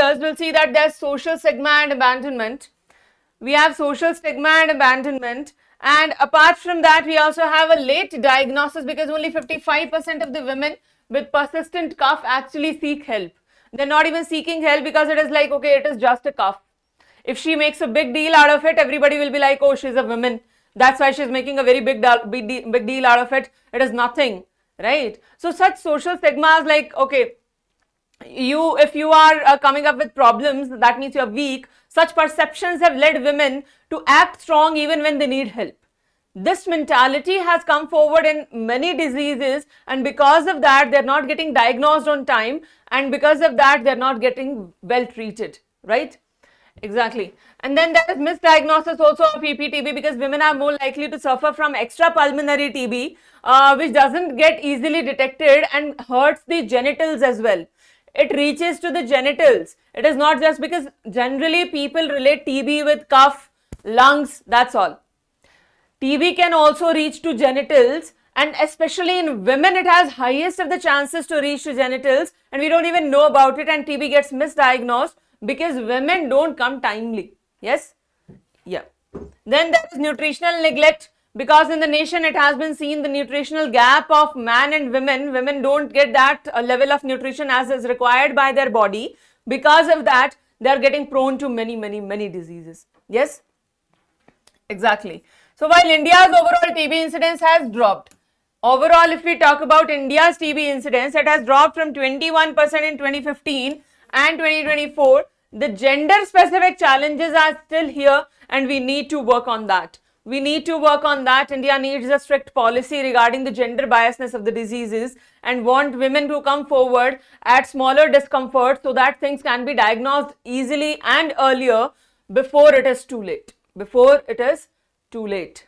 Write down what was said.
areas, we'll see that there's social stigma and abandonment. We have social stigma and abandonment. And apart from that, we also have a late diagnosis because only 55% of the women with persistent cough actually seek help. They're not even seeking help because it is like, okay, it is just a cough. If she makes a big deal out of it, everybody will be like, oh, she's a woman. That's why she's making a very big deal out of it. It is nothing, right? So such social stigmas like, okay, if you are coming up with problems, that means you're weak. Such perceptions have led women to act strong even when they need help. This mentality has come forward in many diseases, and because of that, they're not getting diagnosed on time, and because of that, they're not getting well treated, right? Exactly. And then there is misdiagnosis also of EPTB because women are more likely to suffer from extrapulmonary TB, which doesn't get easily detected and hurts the genitals as well. It reaches to the genitals. It is not just because generally people relate TB with cough, lungs, that's all. TB can also reach to genitals, and especially in women it has highest of the chances to reach to genitals, and we don't even know about it, and TB gets misdiagnosed because women don't come timely. Yes? Yeah. Then there is nutritional neglect because in the nation it has been seen the nutritional gap of man and women. Women don't get that level of nutrition as is required by their body. Because of that, they are getting prone to many diseases. Yes? Exactly. So while India's overall TB incidence has dropped, overall if we talk about India's TB incidence, it has dropped from 21% in 2015 and 2024. The gender specific challenges are still here and we need to work on that. We need to work on that. India needs a strict policy regarding the gender biasness of the diseases and want women to come forward at smaller discomfort so that things can be diagnosed easily and earlier before it is too late. Before it is too late.